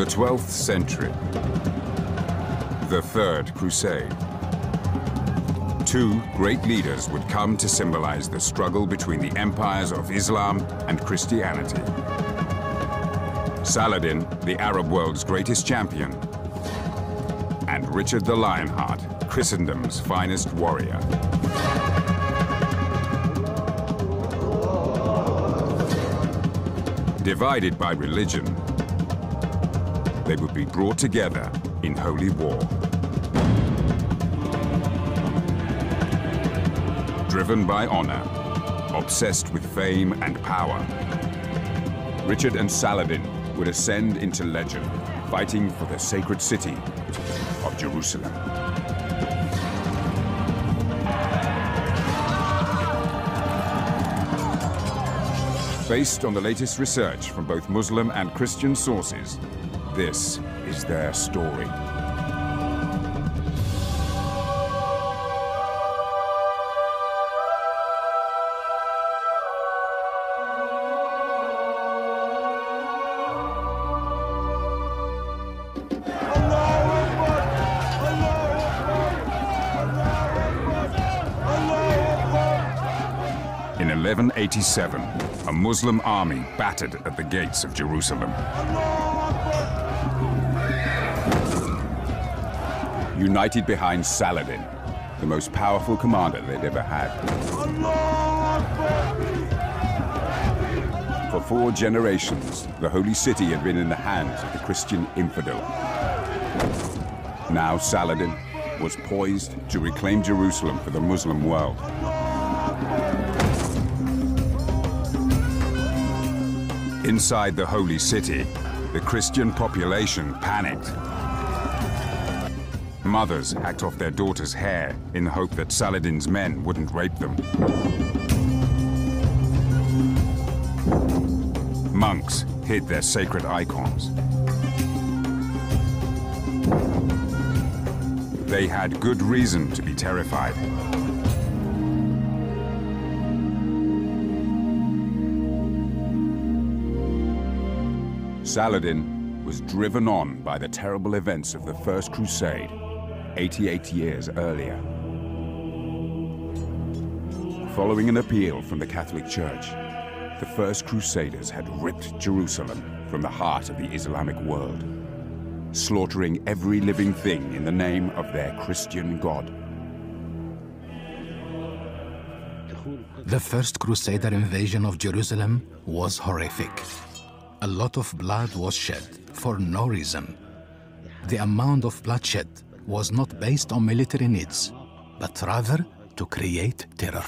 The 12th century. The Third Crusade. Two great leaders would come to symbolize the struggle between the empires of Islam and Christianity. Saladin, the Arab world's greatest champion, and Richard the Lionheart, Christendom's finest warrior. Divided by religion, they would be brought together in holy war. Driven by honor, obsessed with fame and power, Richard and Saladin would ascend into legend, fighting for the sacred city of Jerusalem. Based on the latest research from both Muslim and Christian sources, this is their story. In 1187, a Muslim army battered at the gates of Jerusalem. United behind Saladin, the most powerful commander they'd ever had. For 4 generations, the holy city had been in the hands of the Christian infidel. Now Saladin was poised to reclaim Jerusalem for the Muslim world. Inside the holy city, the Christian population panicked. Mothers hacked off their daughters' hair in the hope that Saladin's men wouldn't rape them. Monks hid their sacred icons. They had good reason to be terrified. Saladin was driven on by the terrible events of the First Crusade, 88 years earlier. Following an appeal from the Catholic Church, the First Crusaders had ripped Jerusalem from the heart of the Islamic world, slaughtering every living thing in the name of their Christian God. The First Crusader invasion of Jerusalem was horrific. A lot of blood was shed for no reason. The amount of bloodshed was not based on military needs, but rather to create terror.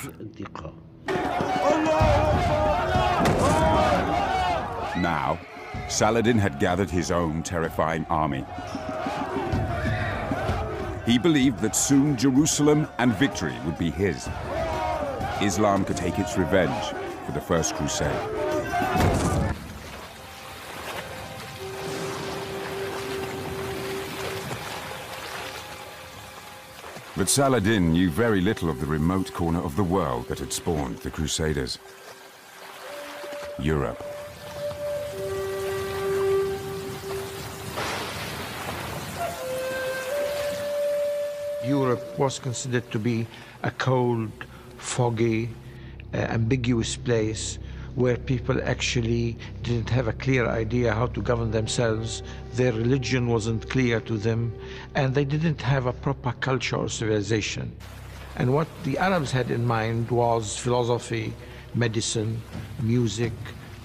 Now, Saladin had gathered his own terrifying army. He believed that soon Jerusalem and victory would be his. Islam could take its revenge for the First Crusade. But Saladin knew very little of the remote corner of the world that had spawned the Crusaders. Europe. Europe was considered to be a cold, foggy, ambiguous place where people actually didn't have a clear idea how to govern themselves. Their religion wasn't clear to them, and they didn't have a proper culture or civilization. And what the Arabs had in mind was philosophy, medicine, music,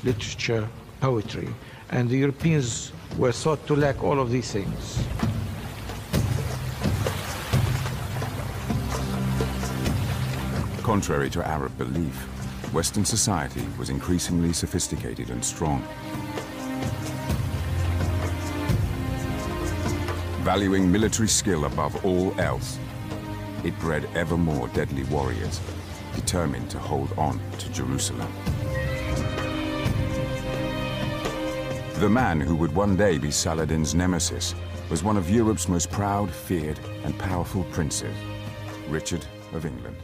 literature, poetry. And the Europeans were thought to lack all of these things. Contrary to Arab belief, Western society was increasingly sophisticated and strong. Valuing military skill above all else, it bred ever more deadly warriors, determined to hold on to Jerusalem. The man who would one day be Saladin's nemesis was one of Europe's most proud, feared, and powerful princes, Richard of England.